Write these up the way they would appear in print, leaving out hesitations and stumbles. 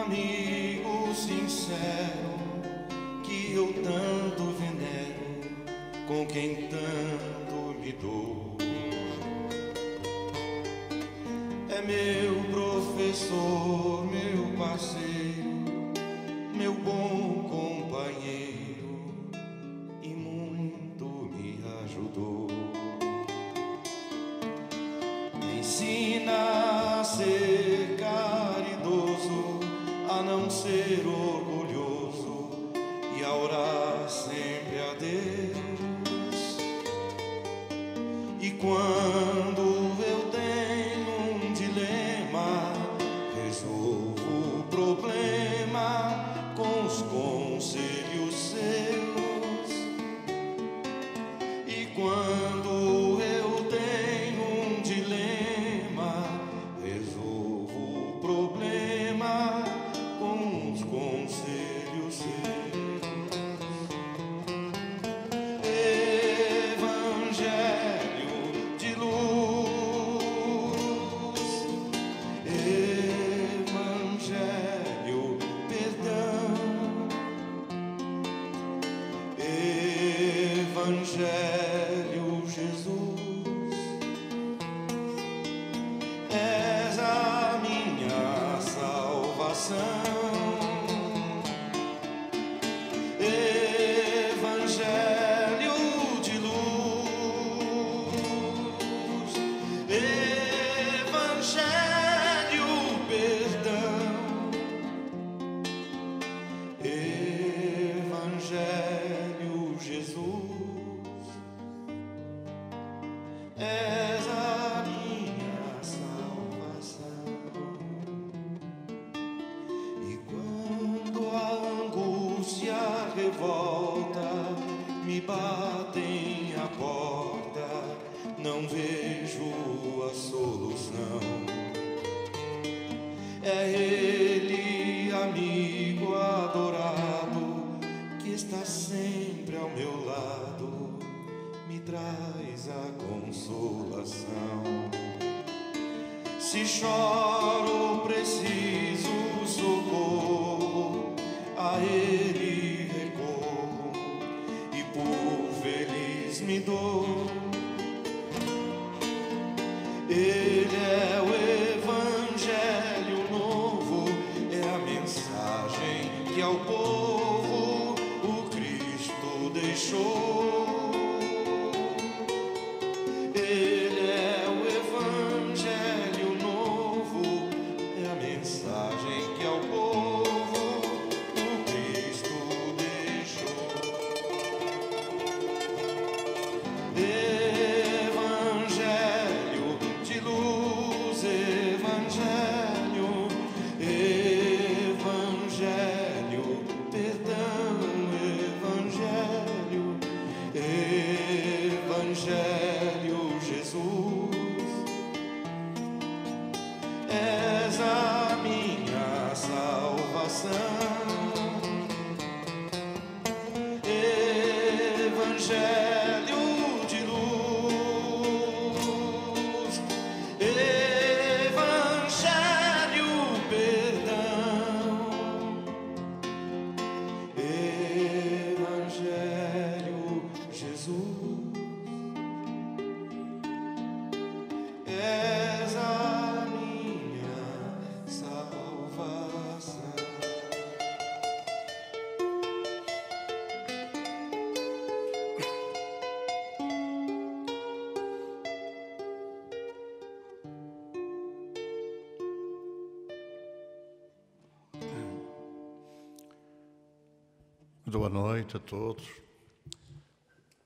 amigo sincero que eu tanto venero, com quem tanto me dou. É meu professor, meu parceiro, meu bom companheiro, e muito me ajudou. Me ensina a ser caridoso, a não ser orgulhoso e a orar sempre a Deus. E quando eu tenho um dilema, resolvo o problema com os conselhos seus. E quando eu tenho um dilema, resolvo o problema com os conselhos seus. Evangelho de luz, Evangelho perdão, Evangelho Jesus, és a minha salvação. Evangelho de luz, Evangelho perdão, Evangelho Jesus, és a minha salvação. E quando a angústia, a revolta me batem à porta, não vejo a solução. É Ele, amigo adorado, que está sempre ao meu lado, me traz a consolação. Se choro, preciso socorro, a Ele recorro e por feliz me dou. Ele é o Evangelho novo, é a mensagem que ao povo o Cristo deixou. Ele é o Evangelho novo, é a mensagem que ao povo o Cristo deixou. Evangelho de luz, Evangelho, Evangelho perdão, Evangelho, Evangelho Jesus, és a minha salvação. Evangelho de luz, Evangelho perdão, Evangelho Jesus, és a minha salvação. Muito boa noite a todos,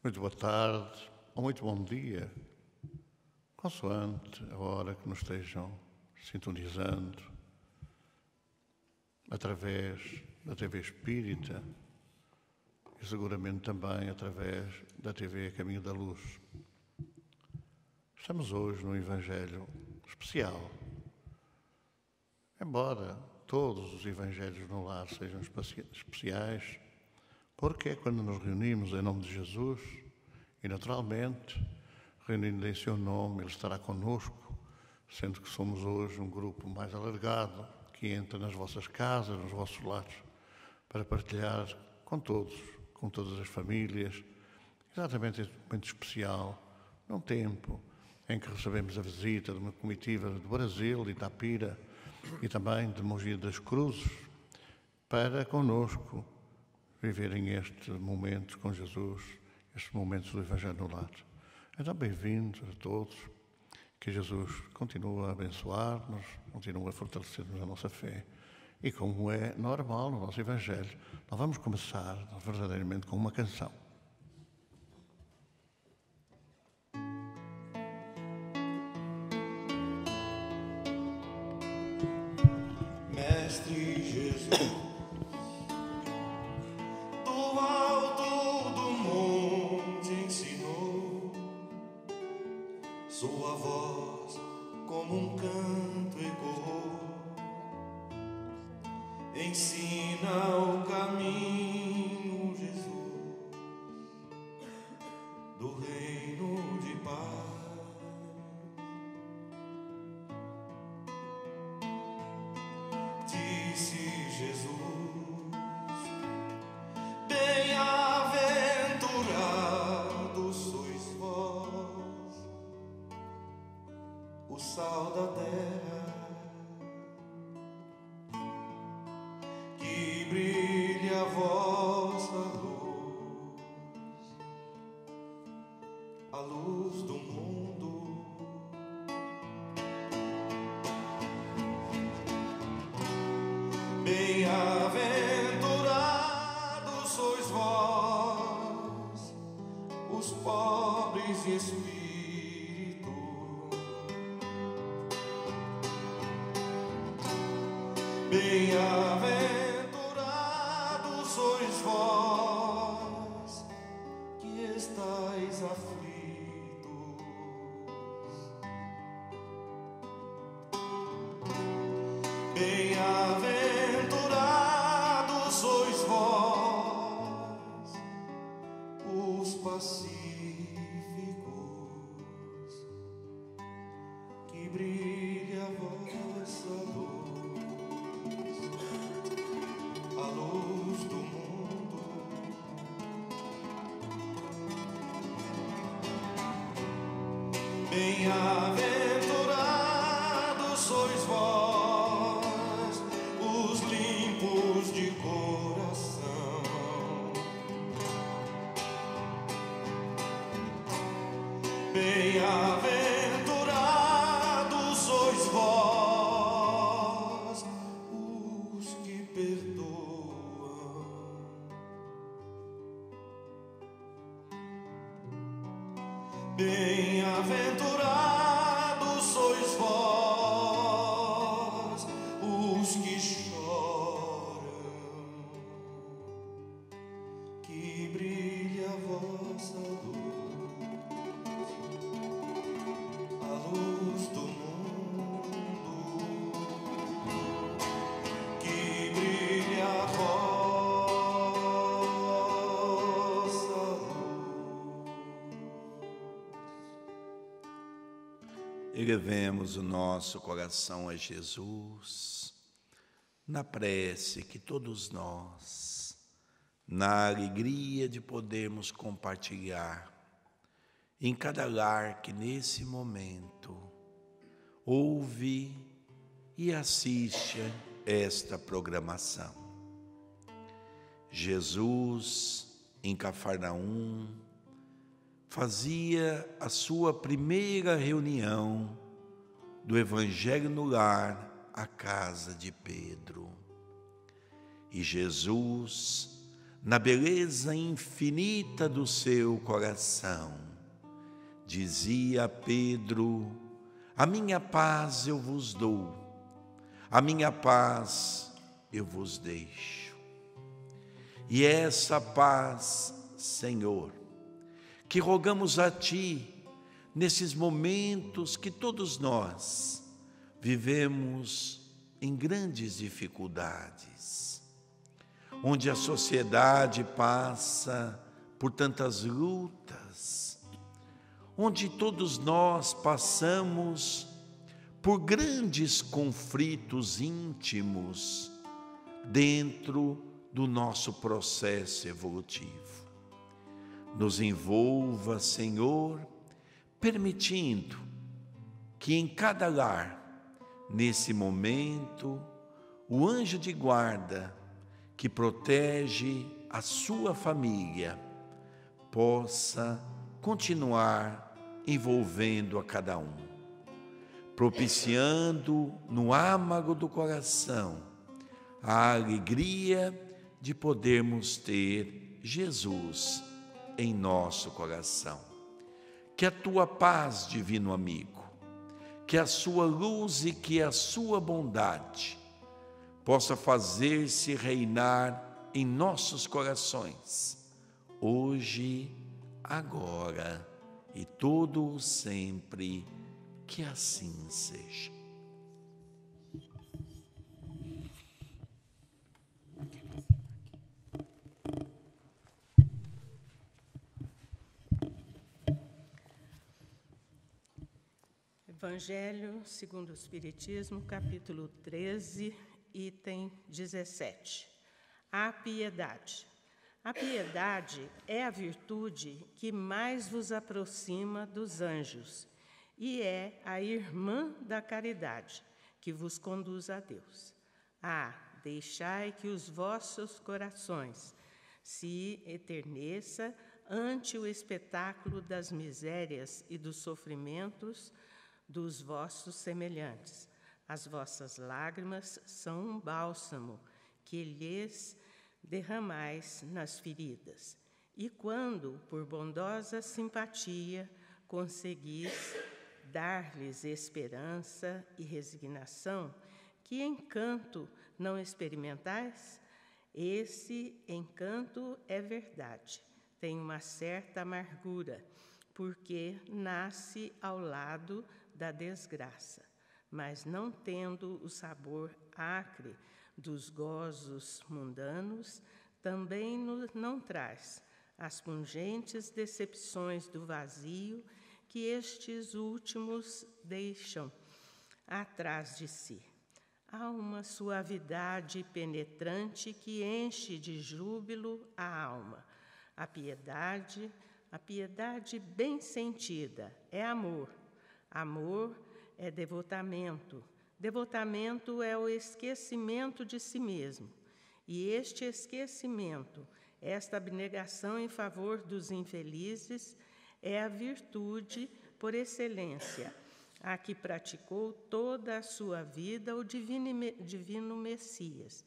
muito boa tarde ou muito bom dia, consoante a hora que nos estejam sintonizando através da TV Espírita e seguramente também através da TV Caminho da Luz. Estamos hoje num Evangelho especial. Embora todos os Evangelhos no lar sejam especiais, porque é quando nos reunimos em nome de Jesus e, naturalmente, reunindo em seu nome, Ele estará conosco, sendo que somos hoje um grupo mais alargado, que entra nas vossas casas, nos vossos lares, para partilhar com todos, com todas as famílias, exatamente este momento especial, num tempo em que recebemos a visita de uma comitiva do Brasil, de Itapira e também de Mogi das Cruzes, para connosco viverem este momento com Jesus, estes momentos do Evangelho no lar. Então, bem-vindos a todos, que Jesus continue a abençoar-nos, continue a fortalecer-nos a nossa fé. E como é normal no nosso Evangelho, nós vamos começar verdadeiramente com uma canção. Mestre Jesus, do alto do monte ensinou, sua voz como um canto ecoou, ensina o caminho, Jesus, do reino de paz. Disse Jesus, bem-aventurados sois vós, o sal da terra, que brilhe a vossa luz, a luz do mundo. Bem-aventurados sois vós, os pobres de espírito, bem-aventurados sois vós, que estáis aflitos, bem-aventurados sois vós, os pacíficos, que brilhe a vossa luz, a luz do mundo. Bem-aventurados sois vós, os limpos de coração, bem-aventurados sois vós, os que perdoam, bem-aventurados sois vós, os que choram, que brilhe a vossa luz, a luz do mundo, que brilhe a vossa luz. Elevemos o nosso coração a Jesus, na prece que todos nós, na alegria de podermos compartilhar em cada lar que nesse momento ouve e assiste esta programação. Jesus, em Cafarnaum, fazia a sua primeira reunião do Evangelho no lar, à casa de Pedro. E Jesus, na beleza infinita do seu coração, dizia a Pedro: a minha paz eu vos dou, a minha paz eu vos deixo. E essa paz, Senhor, que rogamos a Ti, nesses momentos que todos nós vivemos em grandes dificuldades, onde a sociedade passa por tantas lutas, onde todos nós passamos por grandes conflitos íntimos dentro do nosso processo evolutivo. Nos envolva, Senhor, permitindo que em cada lar, nesse momento, o anjo de guarda que protege a sua família possa continuar envolvendo a cada um, propiciando no âmago do coração a alegria de podermos ter Jesus em nosso coração. Que a tua paz, divino amigo, que a sua luz e que a sua bondade possa fazer-se reinar em nossos corações, hoje, agora e todo o sempre, que assim seja. Evangelho segundo o Espiritismo, capítulo 13, item 17. A piedade. A piedade é a virtude que mais vos aproxima dos anjos e é a irmã da caridade que vos conduz a Deus. Deixai que os vossos corações se eterneça ante o espetáculo das misérias e dos sofrimentos dos vossos semelhantes. As vossas lágrimas são um bálsamo que lhes derramais nas feridas. E quando, por bondosa simpatia, conseguis dar-lhes esperança e resignação, que encanto não experimentais? Esse encanto é verdade, tem uma certa amargura, porque nasce ao lado da desgraça, mas não tendo o sabor acre dos gozos mundanos, também não traz as pungentes decepções do vazio que estes últimos deixam atrás de si. Há uma suavidade penetrante que enche de júbilo a alma. A piedade bem sentida é amor. Amor é devotamento. Devotamento é o esquecimento de si mesmo. E este esquecimento, esta abnegação em favor dos infelizes, é a virtude por excelência, a que praticou toda a sua vida o divino Messias,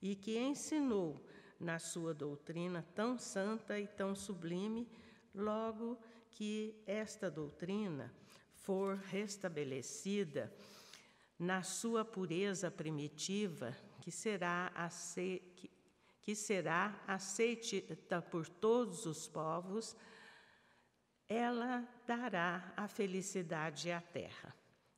e que ensinou na sua doutrina tão santa e tão sublime, logo que esta doutrina for restabelecida na sua pureza primitiva, que será aceita por todos os povos, ela dará a felicidade à terra,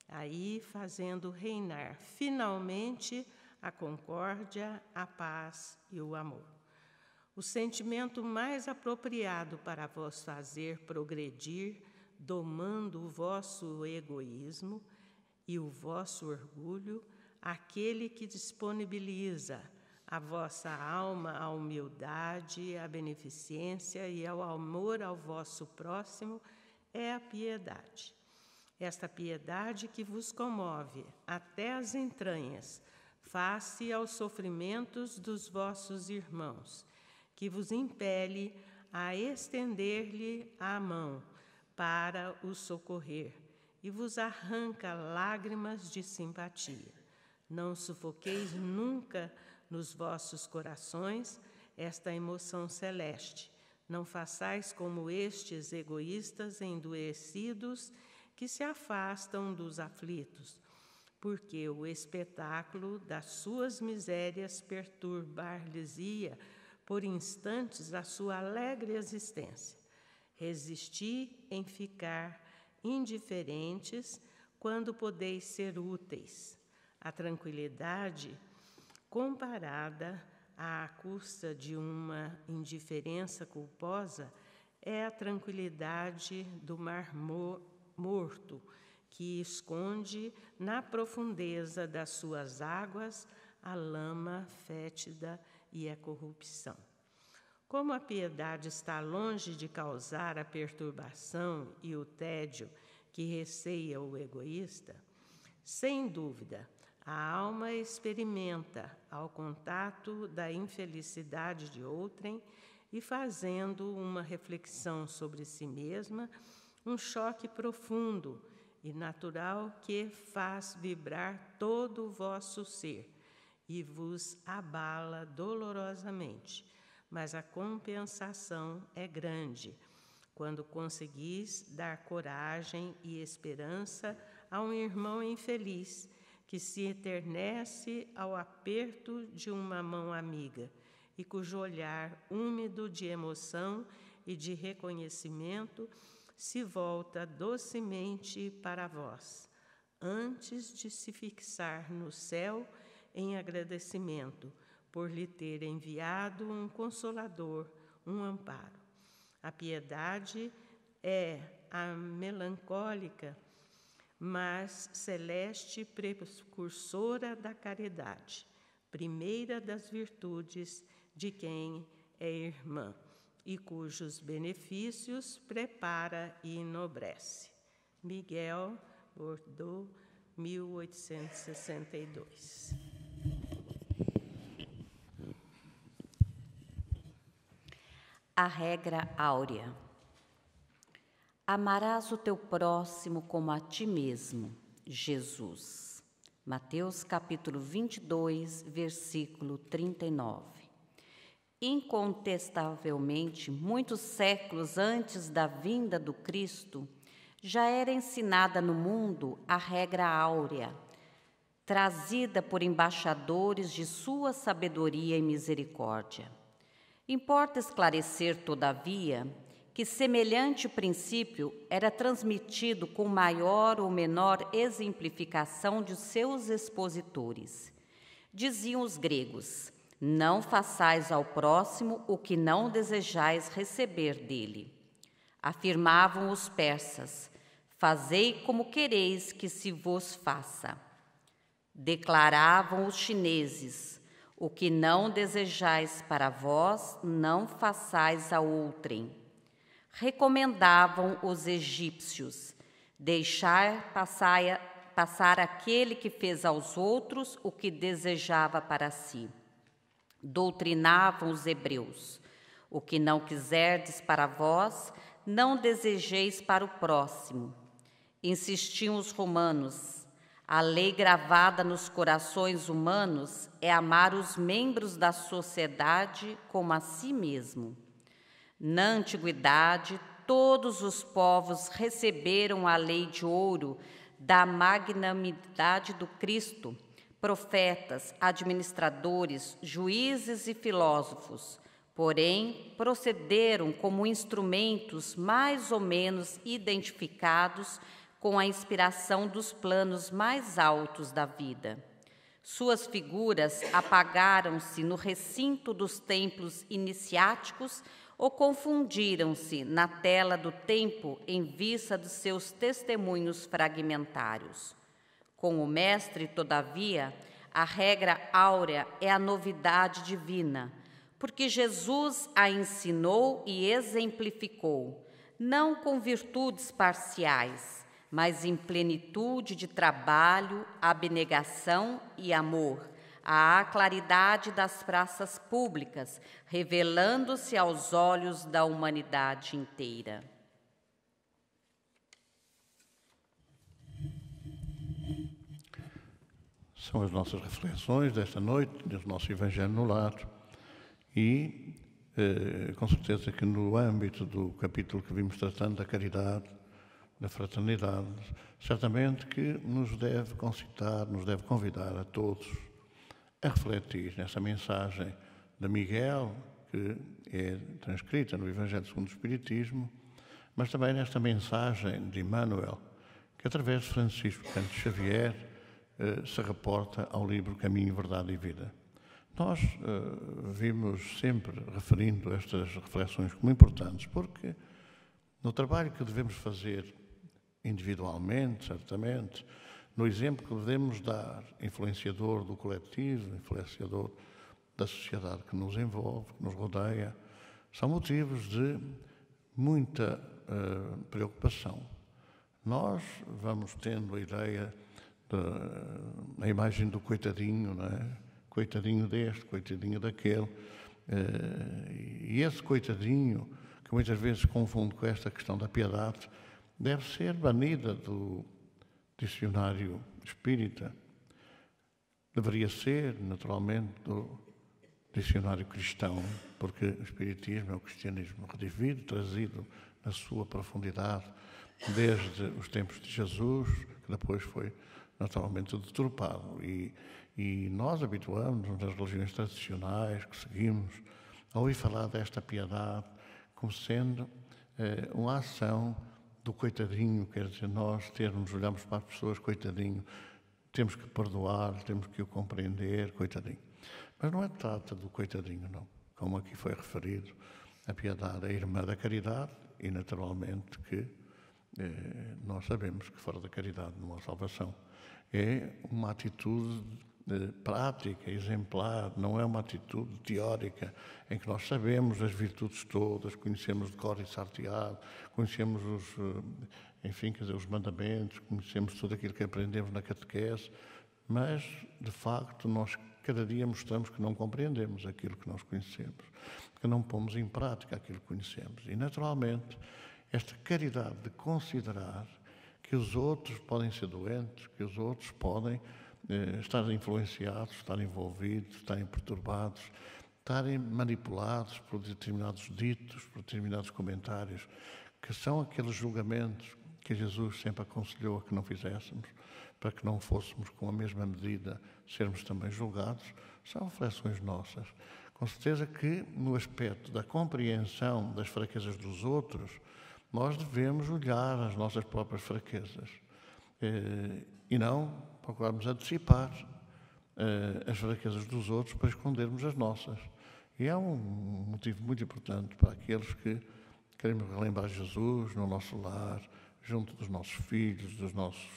aí fazendo reinar finalmente a concórdia, a paz e o amor. O sentimento mais apropriado para vos fazer progredir, domando o vosso egoísmo e o vosso orgulho, aquele que disponibiliza a vossa alma à humildade, à beneficência e ao amor ao vosso próximo, é a piedade. Esta piedade que vos comove até as entranhas, face aos sofrimentos dos vossos irmãos, que vos impele a estender-lhe a mão para o socorrer e vos arranca lágrimas de simpatia. Não sufoqueis nunca nos vossos corações esta emoção celeste. Não façais como estes egoístas endurecidos que se afastam dos aflitos, porque o espetáculo das suas misérias perturbar-lhes-ia por instantes a sua alegre existência. Resisti em ficar indiferentes quando podeis ser úteis. A tranquilidade, comparada à custa de uma indiferença culposa, é a tranquilidade do mar morto, que esconde na profundeza das suas águas a lama fétida e a corrupção. Como a piedade está longe de causar a perturbação e o tédio que receia o egoísta, sem dúvida, a alma experimenta, ao contato da infelicidade de outrem e fazendo uma reflexão sobre si mesma, um choque profundo e natural que faz vibrar todo o vosso ser e vos abala dolorosamente. Mas a compensação é grande, quando conseguis dar coragem e esperança a um irmão infeliz, que se eternece ao aperto de uma mão amiga, e cujo olhar úmido de emoção e de reconhecimento se volta docemente para vós, antes de se fixar no céu em agradecimento, por lhe ter enviado um consolador, um amparo. A piedade é a melancólica, mas celeste precursora da caridade, primeira das virtudes de quem é irmã, e cujos benefícios prepara e enobrece. Miguel, Bordeaux, 1862. A regra áurea. Amarás o teu próximo como a ti mesmo, Jesus. Mateus capítulo 22, versículo 39. Incontestavelmente, muitos séculos antes da vinda do Cristo, já era ensinada no mundo a regra áurea, trazida por embaixadores de sua sabedoria e misericórdia. Importa esclarecer, todavia, que semelhante princípio era transmitido com maior ou menor exemplificação de seus expositores. Diziam os gregos: não façais ao próximo o que não desejais receber dele. Afirmavam os persas: fazei como quereis que se vos faça. Declaravam os chineses: o que não desejais para vós, não façais a outrem. Recomendavam os egípcios: deixar passar aquele que fez aos outros o que desejava para si. Doutrinavam os hebreus: o que não quiserdes para vós, não desejeis para o próximo. Insistiam os romanos: a lei gravada nos corações humanos é amar os membros da sociedade como a si mesmo. Na antiguidade, todos os povos receberam a lei de ouro da magnanimidade do Cristo, profetas, administradores, juízes e filósofos, porém procederam como instrumentos mais ou menos identificados com a inspiração dos planos mais altos da vida. Suas figuras apagaram-se no recinto dos templos iniciáticos ou confundiram-se na tela do tempo em vista dos seus testemunhos fragmentários. Com o Mestre, todavia, a regra áurea é a novidade divina, porque Jesus a ensinou e exemplificou, não com virtudes parciais, mas em plenitude de trabalho, abnegação e amor, à claridade das praças públicas, revelando-se aos olhos da humanidade inteira. São as nossas reflexões desta noite, do nosso Evangelho no Lar, e com certeza que no âmbito do capítulo que vimos tratando da caridade, da fraternidade, certamente que nos deve concitar, nos deve convidar a todos a refletir nessa mensagem de Miguel, que é transcrita no Evangelho segundo o Espiritismo, mas também nesta mensagem de Emmanuel, que através de Francisco Cândido Xavier se reporta ao livro Caminho, Verdade e Vida. Nós vimos sempre referindo estas reflexões como importantes, porque no trabalho que devemos fazer individualmente, certamente, no exemplo que devemos dar, influenciador do coletivo, influenciador da sociedade que nos envolve, que nos rodeia, são motivos de muita preocupação. Nós vamos tendo a ideia, a imagem do coitadinho, não é? Coitadinho deste, coitadinho daquele. E esse coitadinho, que muitas vezes confunde com esta questão da piedade, deve ser banida do dicionário espírita. Deveria ser, naturalmente, do dicionário cristão, porque o espiritismo é o cristianismo redivido, trazido na sua profundidade desde os tempos de Jesus, que depois foi naturalmente deturpado. E nós habituamos-nos nas religiões tradicionais que seguimos a ouvir falar desta piedade como sendo uma ação do coitadinho, quer dizer, nós olhamos para as pessoas, coitadinho, temos que perdoar, temos que o compreender, coitadinho. Mas não é trata do coitadinho, não. Como aqui foi referido, a piedade é irmã da caridade e, naturalmente, que nós sabemos que fora da caridade não há salvação. É uma atitude prática, exemplar, não é uma atitude teórica em que nós sabemos as virtudes todas, conhecemos de cor e salteado, conhecemos os mandamentos, conhecemos tudo aquilo que aprendemos na catequese, mas, de facto, nós cada dia mostramos que não compreendemos aquilo que nós conhecemos, que não pomos em prática aquilo que conhecemos. E, naturalmente, esta caridade de considerar que os outros podem ser doentes, que os outros podem estar influenciados, estar envolvidos, estarem perturbados, estarem manipulados por determinados ditos, por determinados comentários, que são aqueles julgamentos que Jesus sempre aconselhou a que não fizéssemos, para que não fôssemos com a mesma medida sermos também julgados, são reflexões nossas. Com certeza que, no aspecto da compreensão das fraquezas dos outros, nós devemos olhar as nossas próprias fraquezas e não procurarmos antecipar as fraquezas dos outros para escondermos as nossas. E é um motivo muito importante para aqueles que queremos relembrar Jesus no nosso lar, junto dos nossos filhos, dos nossos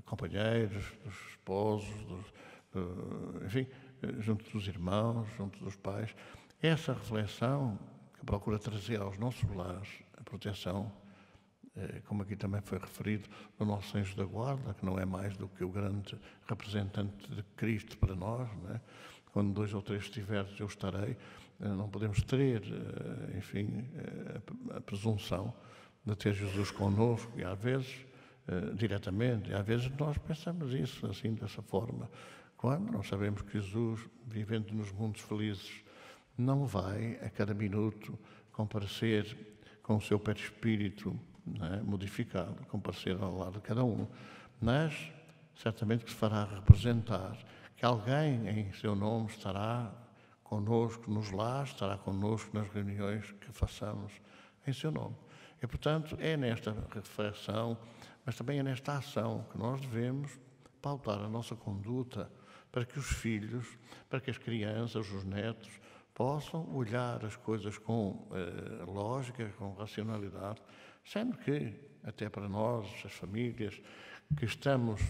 companheiros, dos esposos, enfim, junto dos irmãos, junto dos pais. Essa reflexão que procura trazer aos nossos lares a proteção, como aqui também foi referido, do nosso anjo da guarda, que não é mais do que o grande representante de Cristo para nós, não é? Quando 2 ou 3 estiveres, eu estarei. Não podemos ter, enfim, a presunção de ter Jesus connosco, e às vezes, diretamente, e às vezes nós pensamos isso, assim, dessa forma, quando nós sabemos que Jesus, vivendo nos mundos felizes, não vai, a cada minuto, comparecer com o seu perispírito, não é, modificado, comparecer ao lado de cada um, mas certamente que se fará representar que alguém em seu nome estará connosco nos lares, estará connosco nas reuniões que façamos em seu nome. E, portanto, é nesta reflexão, mas também é nesta ação que nós devemos pautar a nossa conduta para que os filhos, para que as crianças, os netos, possam olhar as coisas com lógica, com racionalidade, sendo que, até para nós, as famílias, que estamos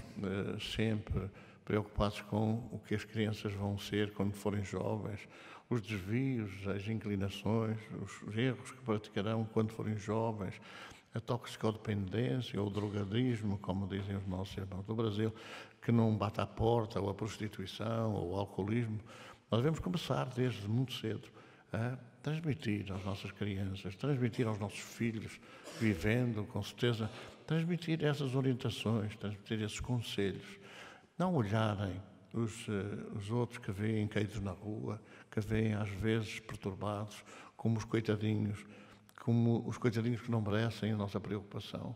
sempre preocupados com o que as crianças vão ser quando forem jovens, os desvios, as inclinações, os erros que praticarão quando forem jovens, a toxicodependência ou o drogadismo, como dizem os nossos irmãos do Brasil, que não bate à porta, ou a prostituição, ou o alcoolismo. Nós devemos começar desde muito cedo a transmitir às nossas crianças, transmitir aos nossos filhos, vivendo, com certeza, transmitir essas orientações, transmitir esses conselhos. Não olharem os outros que veem caídos na rua, que veem às vezes perturbados, como os coitadinhos que não merecem a nossa preocupação,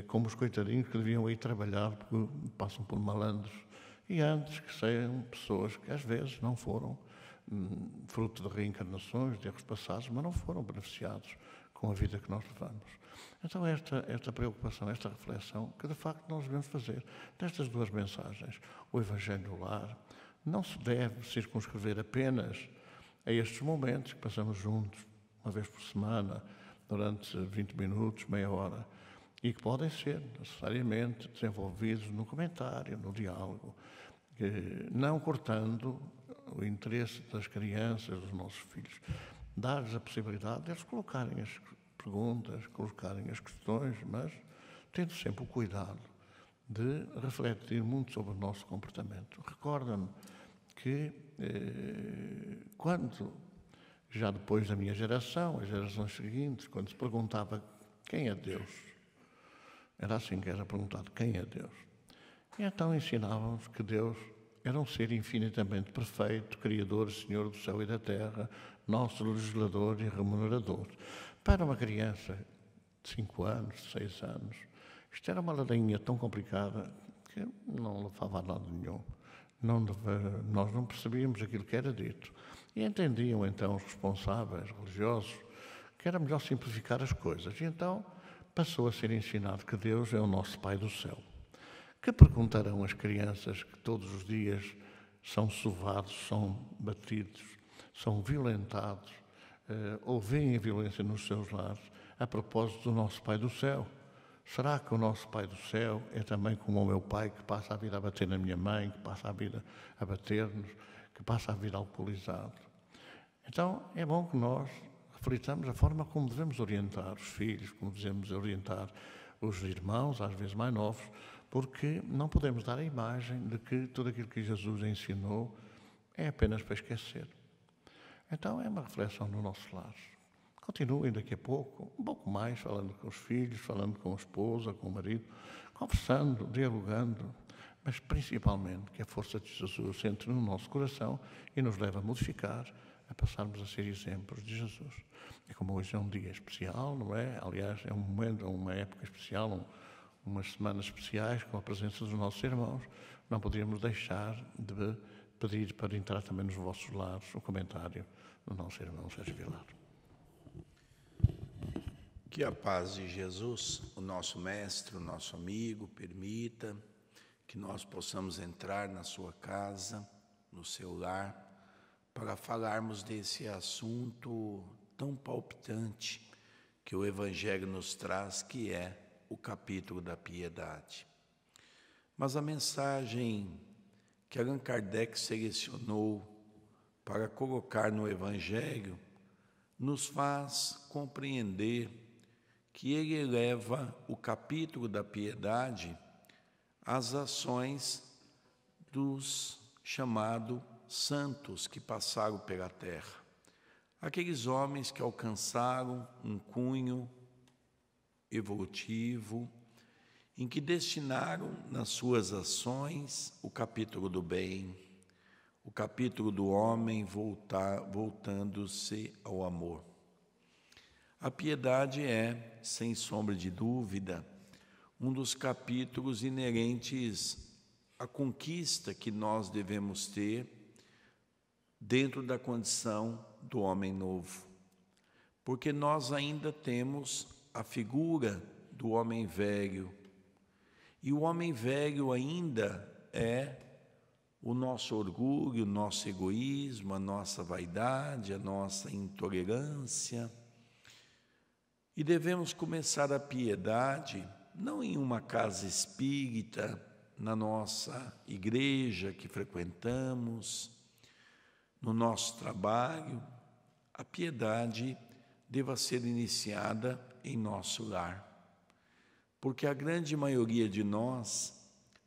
como os coitadinhos que deviam ir trabalhar porque passam por malandros, e antes que sejam pessoas que às vezes não foram fruto de reencarnações, de erros passados, mas não foram beneficiados com a vida que nós levamos. Então esta preocupação, esta reflexão, que de facto nós devemos fazer destas duas mensagens. O Evangelho do Lar não se deve circunscrever apenas a estes momentos que passamos juntos, uma vez por semana, durante 20 minutos, meia hora. e que podem ser necessariamente desenvolvidos no comentário, no diálogo, não cortando o interesse das crianças, dos nossos filhos. Dar-lhes a possibilidade de eles colocarem as perguntas, colocarem as questões, mas tendo sempre o cuidado de refletir muito sobre o nosso comportamento. Recorda-me que quando, já depois da minha geração, as gerações seguintes, quando se perguntava quem é Deus, era assim que era perguntado, quem é Deus? E então ensinávamos que Deus era um ser infinitamente perfeito, Criador, Senhor do céu e da terra, nosso legislador e remunerador. Para uma criança de 5 anos, de 6 anos, isto era uma ladainha tão complicada que não levava a nada nenhum. Nós não percebíamos aquilo que era dito. E entendiam então os responsáveis religiosos que era melhor simplificar as coisas. E então passou a ser ensinado que Deus é o nosso Pai do céu. Que perguntarão as crianças que todos os dias são sovados, são batidos, são violentados, ou veem a violência nos seus lares, a propósito do nosso Pai do céu? Será que o nosso Pai do céu é também como o meu pai, que passa a vida a bater na minha mãe, que passa a vida a bater-nos, que passa a vida alcoolizado? Então, é bom que nós reflitamos a forma como devemos orientar os filhos, como devemos orientar os irmãos, às vezes mais novos, porque não podemos dar a imagem de que tudo aquilo que Jesus ensinou é apenas para esquecer. Então, é uma reflexão no nosso lar. Continuem daqui a pouco, um pouco mais, falando com os filhos, falando com a esposa, com o marido, conversando, dialogando, mas principalmente que a força de Jesus entre no nosso coração e nos leve a modificar, a passarmos a ser exemplos de Jesus. E como hoje é um dia especial, não é? Aliás, é um momento, uma época especial, umas semanas especiais com a presença dos nossos irmãos, não poderíamos deixar de pedir para entrar também nos vossos lares o comentário do nosso irmão Sérgio Vilar. Que a paz de Jesus, o nosso mestre, o nosso amigo, permita que nós possamos entrar na sua casa, no seu lar, para falarmos desse assunto tão palpitante que o Evangelho nos traz, que é o capítulo da piedade. Mas a mensagem que Allan Kardec selecionou para colocar no Evangelho nos faz compreender que ele eleva o capítulo da piedade às ações dos chamados santos que passaram pela terra. Aqueles homens que alcançaram um cunho evolutivo, em que destinaram nas suas ações o capítulo do bem, o capítulo do homem voltando-se ao amor. A piedade é, sem sombra de dúvida, um dos capítulos inerentes à conquista que nós devemos ter dentro da condição do homem novo. Porque nós ainda temos a figura do homem velho, e o homem velho ainda é o nosso orgulho, o nosso egoísmo, a nossa vaidade, a nossa intolerância. E devemos começar a piedade não em uma casa espírita, na nossa igreja que frequentamos, no nosso trabalho. A piedade deva ser iniciada em nosso lar, porque a grande maioria de nós,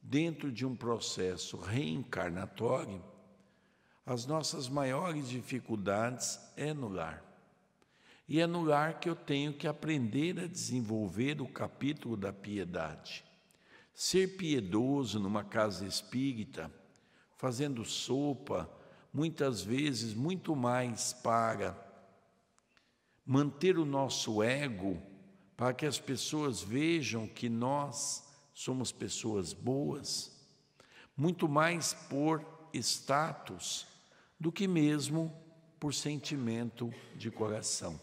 dentro de um processo reencarnatório, as nossas maiores dificuldades é no lar. E é no lar que eu tenho que aprender a desenvolver o capítulo da piedade. Ser piedoso numa casa espírita, fazendo sopa, muitas vezes muito mais para manter o nosso ego, para que as pessoas vejam que nós somos pessoas boas, muito mais por status do que mesmo por sentimento de coração.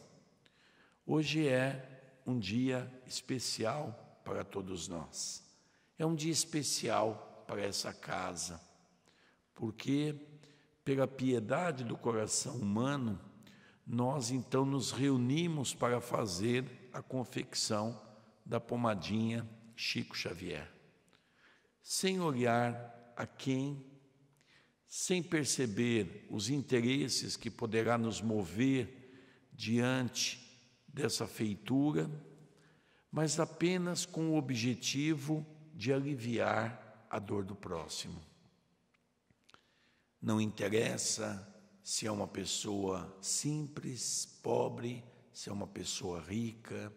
Hoje é um dia especial para todos nós. É um dia especial para essa casa, porque pela piedade do coração humano, nós então nos reunimos para fazer a confecção da pomadinha Chico Xavier. Sem olhar a quem, sem perceber os interesses que poderá nos mover diante dessa feitura, mas apenas com o objetivo de aliviar a dor do próximo. Não interessa se é uma pessoa simples, pobre, se é uma pessoa rica.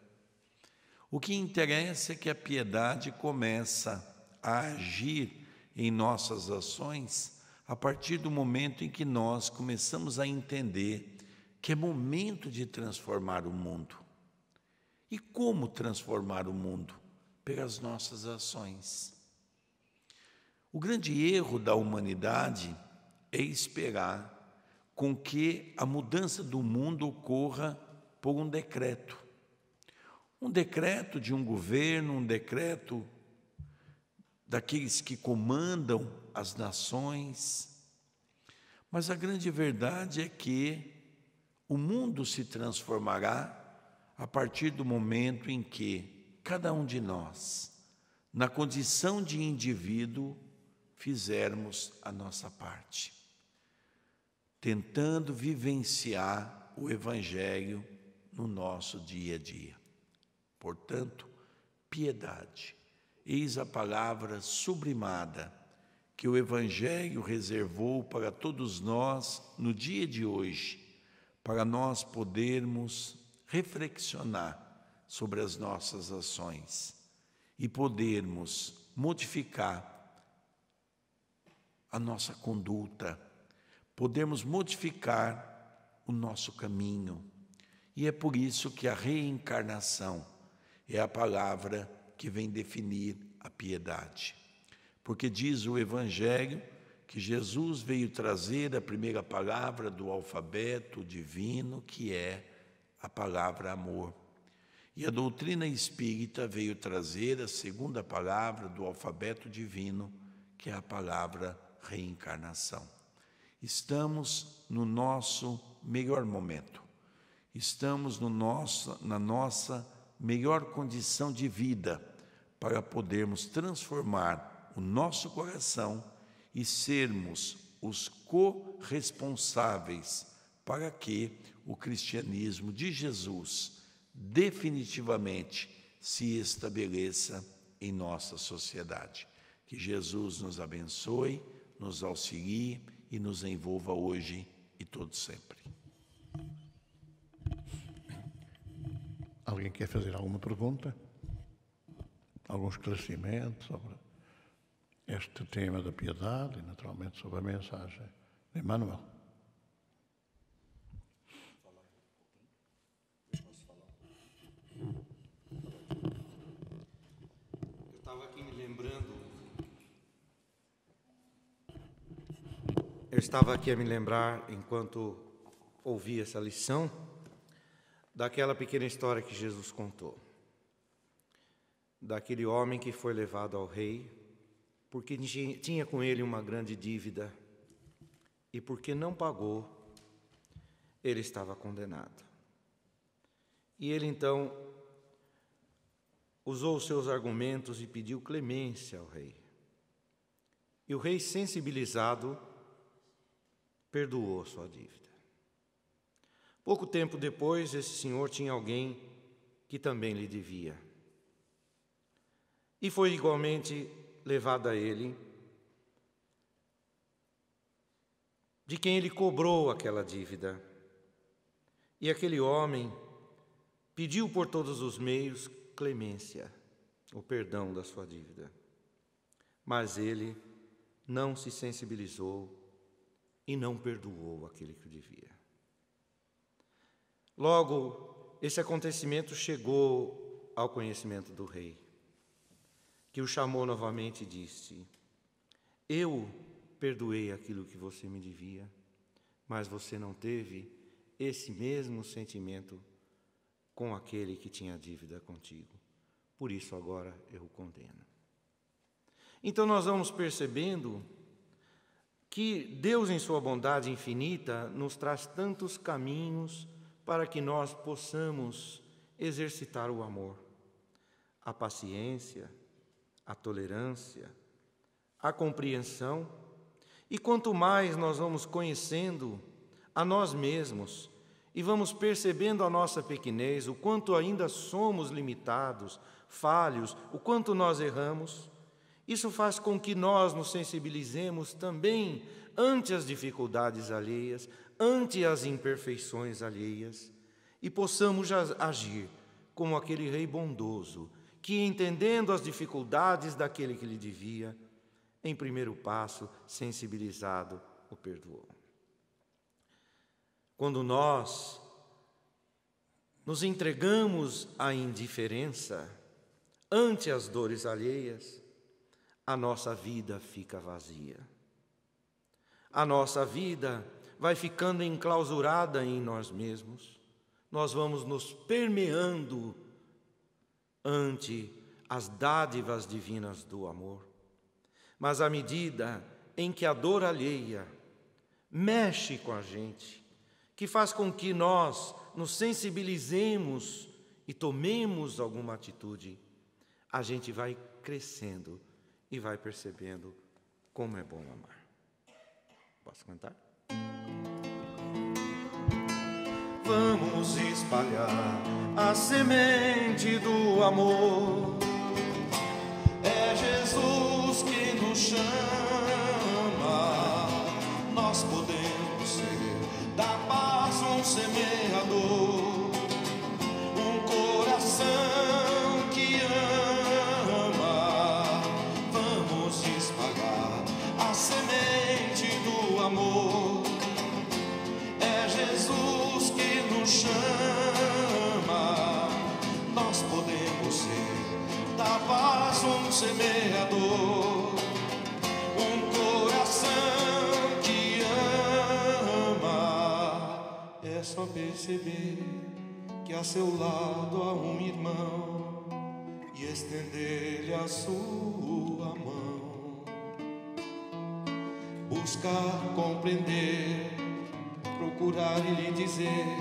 O que interessa é que a piedade começa a agir em nossas ações a partir do momento em que nós começamos a entender que é momento de transformar o mundo. E como transformar o mundo? Pelas nossas ações. O grande erro da humanidade é esperar com que a mudança do mundo ocorra por um decreto. Um decreto de um governo, um decreto daqueles que comandam as nações. Mas a grande verdade é que o mundo se transformará a partir do momento em que cada um de nós, na condição de indivíduo, fizermos a nossa parte, tentando vivenciar o Evangelho no nosso dia a dia. Portanto, piedade, eis a palavra sublimada que o Evangelho reservou para todos nós no dia de hoje, para nós podermos reflexionar sobre as nossas ações e podermos modificar a nossa conduta, podermos modificar o nosso caminho. E é por isso que a reencarnação é a palavra que vem definir a piedade. Porque diz o Evangelho que Jesus veio trazer a primeira palavra do alfabeto divino, que é a palavra amor. E a doutrina espírita veio trazer a segunda palavra do alfabeto divino, que é a palavra reencarnação. Estamos no nosso melhor momento. Estamos na nossa melhor condição de vida para podermos transformar o nosso coração e sermos os corresponsáveis para que o cristianismo de Jesus definitivamente se estabeleça em nossa sociedade. Que Jesus nos abençoe, nos auxilie e nos envolva hoje e todo sempre. Alguém quer fazer alguma pergunta? Algum esclarecimento sobre este tema da piedade e, naturalmente, sobre a mensagem de Emmanuel? Eu estava aqui me lembrando. Eu estava aqui a me lembrar, enquanto ouvi essa lição, daquela pequena história que Jesus contou. Daquele homem que foi levado ao rei, porque tinha com ele uma grande dívida, e porque não pagou, ele estava condenado. E ele então usou os seus argumentos e pediu clemência ao rei. E o rei, sensibilizado, perdoou sua dívida. Pouco tempo depois, esse senhor tinha alguém que também lhe devia. E foi igualmente levado a ele, de quem ele cobrou aquela dívida. E aquele homem pediu por todos os meios clemência, o perdão da sua dívida. Mas ele não se sensibilizou e não perdoou aquele que o devia. Logo, esse acontecimento chegou ao conhecimento do rei, que o chamou novamente e disse: eu perdoei aquilo que você me devia, mas você não teve esse mesmo sentimento com aquele que tinha dívida contigo. Por isso agora eu o condeno. Então nós vamos percebendo que Deus, em sua bondade infinita, nos traz tantos caminhos para que nós possamos exercitar o amor. a paciência, a tolerância, a compreensão. E quanto mais nós vamos conhecendo a nós mesmos e vamos percebendo a nossa pequenez, o quanto ainda somos limitados, falhos, o quanto nós erramos, isso faz com que nós nos sensibilizemos também ante as dificuldades alheias, ante as imperfeições alheias, e possamos agir como aquele rei bondoso, que, entendendo as dificuldades daquele que lhe devia, em primeiro passo, sensibilizado, o perdoou. Quando nós nos entregamos à indiferença ante as dores alheias, a nossa vida fica vazia. A nossa vida vai ficando enclausurada em nós mesmos. Nós vamos nos permeando ante as dádivas divinas do amor. Mas à medida em que a dor alheia mexe com a gente, que faz com que nós nos sensibilizemos e tomemos alguma atitude, a gente vai crescendo e vai percebendo como é bom amar. Posso cantar? Vamos espalhar a semente do amor. É Jesus que nos chama. Nós podemos ser da paz um semeador, um coração que ama. Vamos espalhar a semente do amor. É Jesus que nos chama. Nós podemos ser da paz um semeador, um coração que ama. É só perceber que a seu lado há um irmão e estender-lhe a sua mão. Buscar compreender, procurar e lhe dizer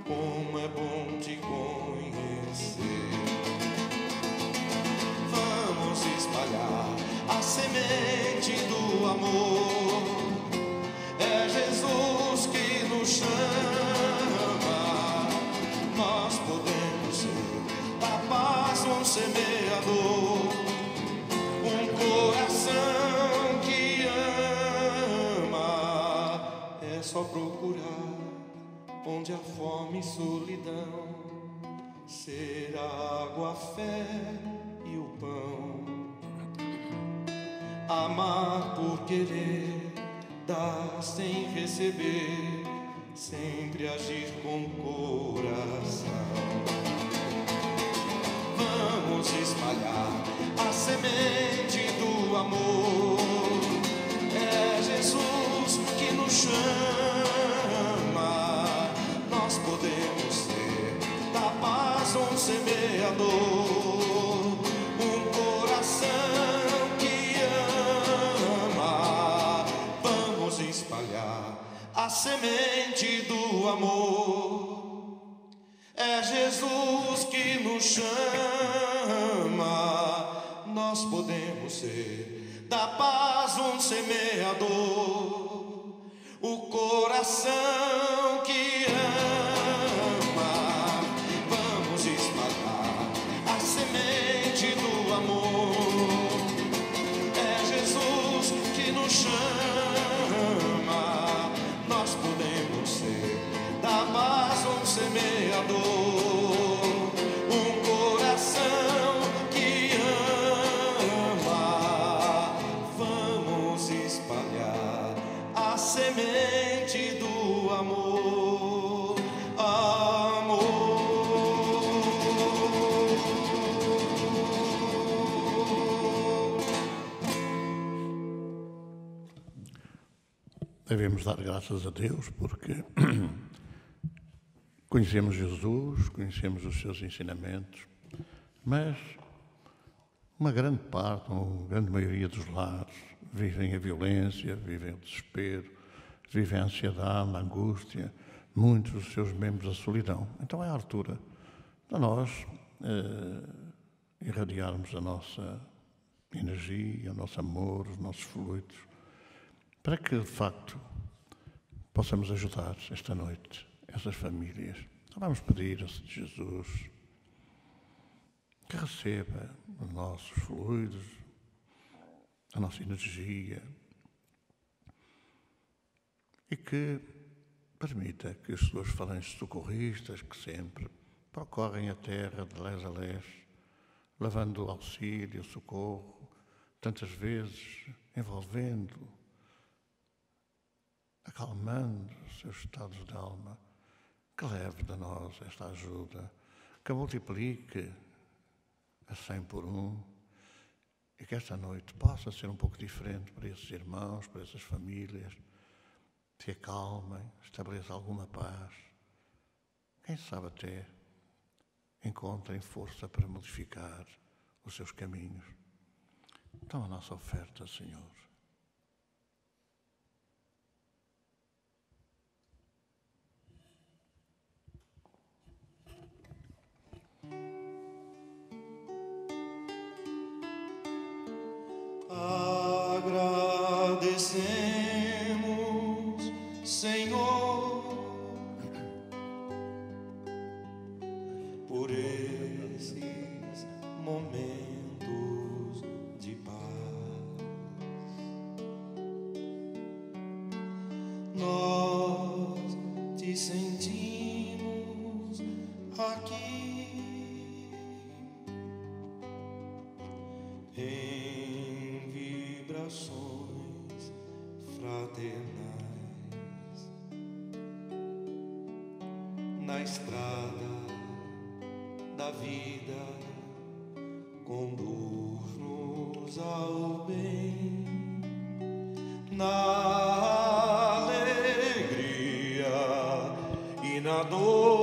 como é bom te conhecer. Vamos espalhar a semente do amor. É Jesus que nos chama. Nós podemos ser da paz um semeador, um coração que ama. É só procurar onde há fome e solidão, ser a água, a fé e o pão. Amar por querer, dar sem receber, sempre agir com coração. Vamos espalhar a semente do amor. É Jesus que nos chama. Nós podemos ser da paz um semeador, um coração que ama. Vamos espalhar a semente do amor. É Jesus que nos chama. Nós podemos ser da paz um semeador, o coração que ama. Vamos espalhar a semente do amor. É Jesus que nos chama. Nós podemos ser da paz um semeador, um coração que ama. Vamos espalhar a semente do amor. Amor. Devemos dar graças a Deus porque conhecemos Jesus, conhecemos os seus ensinamentos, mas uma grande parte, uma grande maioria dos lares vivem a violência, vivem o desespero, vivem a ansiedade, a angústia, muitos dos seus membros a solidão. Então é a altura de nós irradiarmos a nossa energia, o nosso amor, os nossos fluidos, para que, de facto, possamos ajudar esta noite essas famílias. Então vamos pedir a Jesus que receba os nossos fluidos, a nossa energia e que permita que as suas falanges socorristas, que sempre percorrem a terra de lés a lés, levando auxílio, socorro, tantas vezes envolvendo, acalmando os seus estados de alma, que leve de nós esta ajuda, que multiplique a 100 por 1 e que esta noite possa ser um pouco diferente para esses irmãos, para essas famílias, se acalmem, estabeleça alguma paz. Quem sabe até encontrem força para modificar os seus caminhos. Então a nossa oferta, Senhor. Agradecemos, Senhor, por esses momentos de paz. Nós te sentimos aqui em vibrações fraternais, na estrada da vida, conduz-nos ao bem, na alegria e na dor.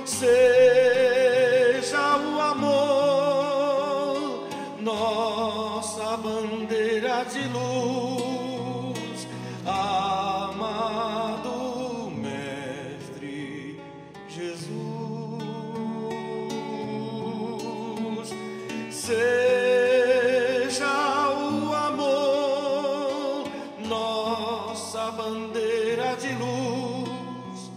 Seja o amor nossa bandeira de luz, amado Mestre Jesus. Seja o amor nossa bandeira de luz,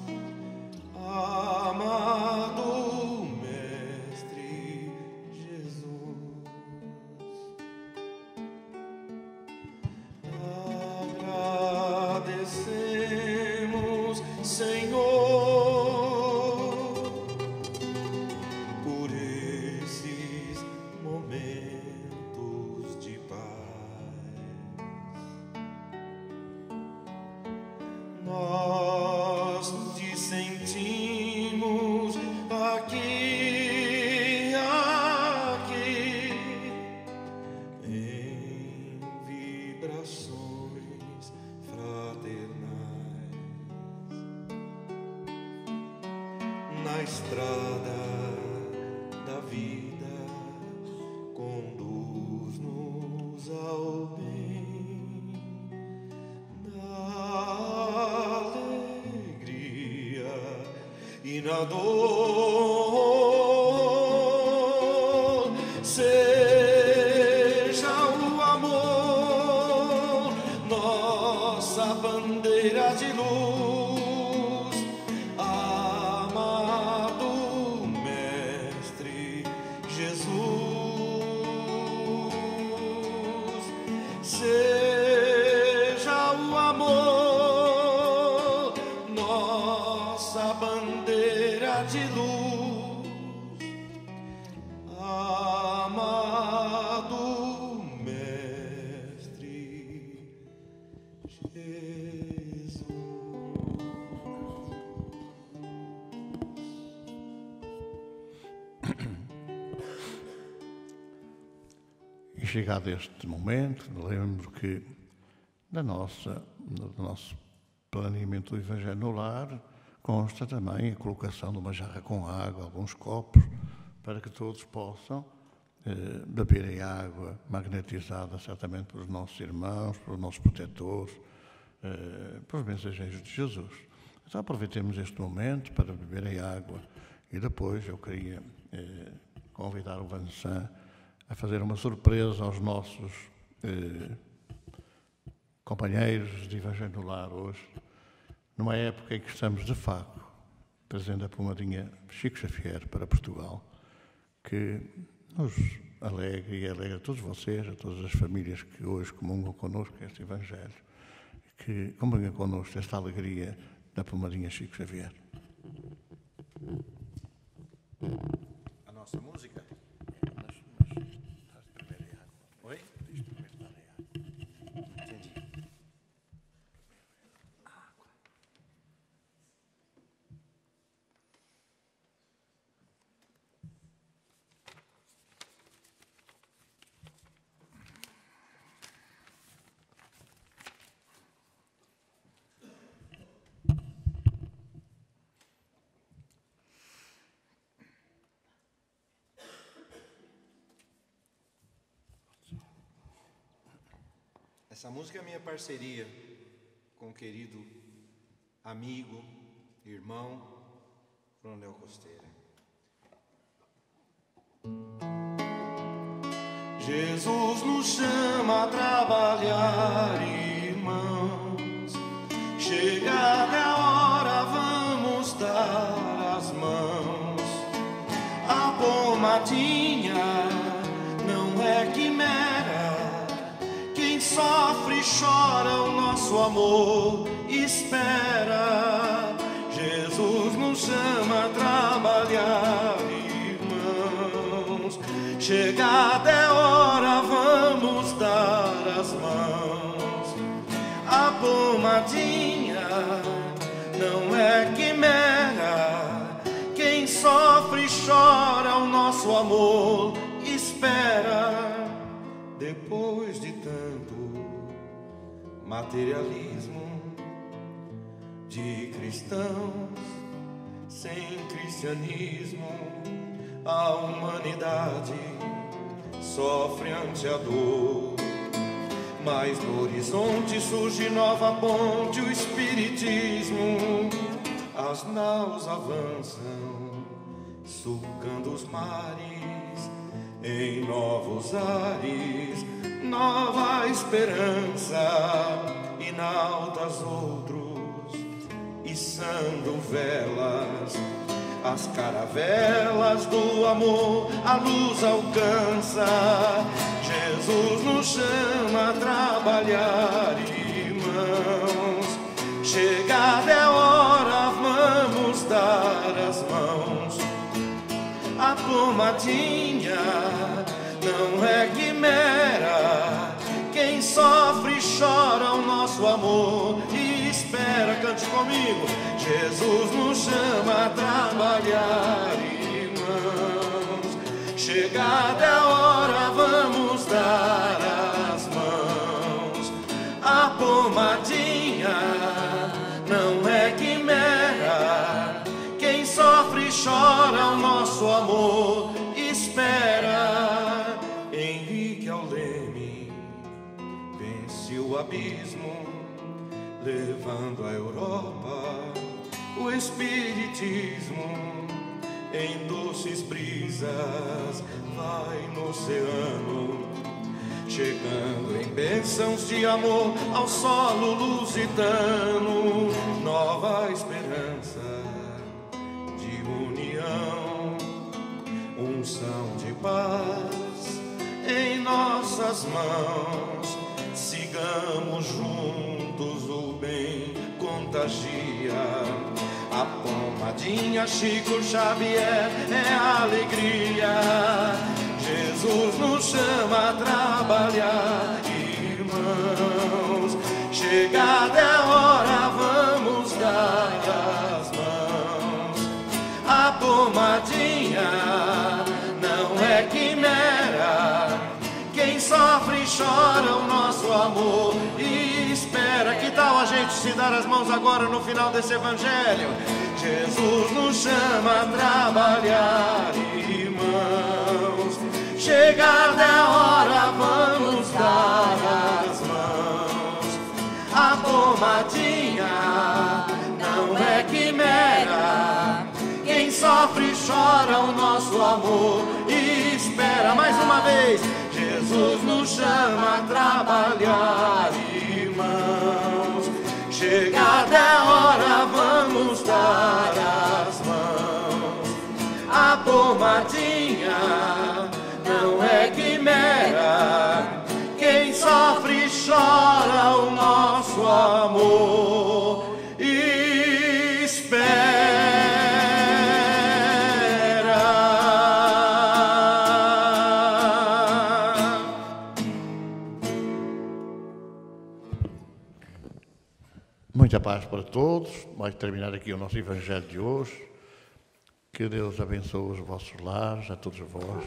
amado Mestre Jesus. Agradecemos, Senhor, por esses momentos de paz. Nós te sentimos aqui, aqui, em vibrações fraternais, na estrada da vida, conduz-nos ao bem, na alegria e na dor. Seja o amor nossa bandeira de luz, amado Mestre Jesus. Seja o amor nossa bandeira de luz, amado Mestre Jesus. E chegado este momento, lembro que do nosso planeamento do Evangelho no Lar consta também a colocação de uma jarra com água, alguns copos, para que todos possam beberem água magnetizada certamente pelos nossos irmãos, pelos nossos protetores, pelos mensageiros de Jesus. Então aproveitemos este momento para beberem água E depois eu queria convidar o Vincent a fazer uma surpresa aos nossos companheiros de Evangelho no Lar hoje, numa época em que estamos, de facto, trazendo a pomadinha Chico Xavier para Portugal, que nos alegra e alegra a todos vocês, a todas as famílias que hoje comungam connosco este Evangelho, que comungam connosco esta alegria da pomadinha Chico Xavier. A nossa música? Oi? Entendi. Essa música é a minha parceria com o querido amigo, irmão, Coronel Costeira. Jesus nos chama a trabalhar, irmãos. Chegada a hora, vamos dar as mãos. A pomadinha não é quimera. Quem sofre e chora, o nosso amor espera. Jesus nos chama a trabalhar, irmãos. Chegada é hora, vamos dar as mãos. A pomadinha não é quimera. Quem sofre e chora, o nosso amor espera. Depois de tanto materialismo de cristãos sem cristianismo, a humanidade sofre ante a dor. Mas no horizonte surge nova ponte, o espiritismo. As naus avançam, sulcando os mares em novos ares, nova esperança, inautas outros, içando velas, as caravelas do amor, a luz alcança. Jesus nos chama a trabalhar, irmãos. Chegada é hora, vamos dar as mãos. A pomadinha não é quimera. Quem sofre e chora, o nosso amor e espera. Cante comigo. Jesus nos chama a trabalhar, irmãos. Chegada é a hora, vamos dar as mãos. A pomadinha não é quimera. Quem sofre e chora, o nosso amor espera. Henrique ao leme vence o abismo, levando a Europa o espiritismo. Em doces brisas vai no oceano, chegando em bênçãos de amor ao solo lusitano. Nova esperança de união, unção de paz em nossas mãos. Sigamos juntos, o bem contagia. A pomadinha Chico Xavier é alegria. Jesus nos chama a trabalhar, irmãos. Chegada é a hora, vamos dar as mãos. A pomadinha não é quimera. Quem sofre e chora, o nosso amor e espera. Que tal a gente se dar as mãos agora no final desse evangelho? Jesus nos chama a trabalhar, irmãos. Chegada é a hora, vamos dar as mãos. A pomadinha não é quimera. Quem sofre e o nosso amor e espera. Mais uma vez, Jesus nos chama a trabalhar, irmãos. Chegada a hora, vamos dar as mãos. A pomadinha não é quimera, quem sofre chora o nosso amor e espera. Muita paz para todos. Vai terminar aqui o nosso Evangelho de hoje. Que Deus abençoe os vossos lares, a todos vós.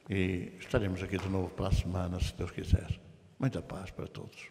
E estaremos aqui de novo para a semana, se Deus quiser. Muita paz para todos.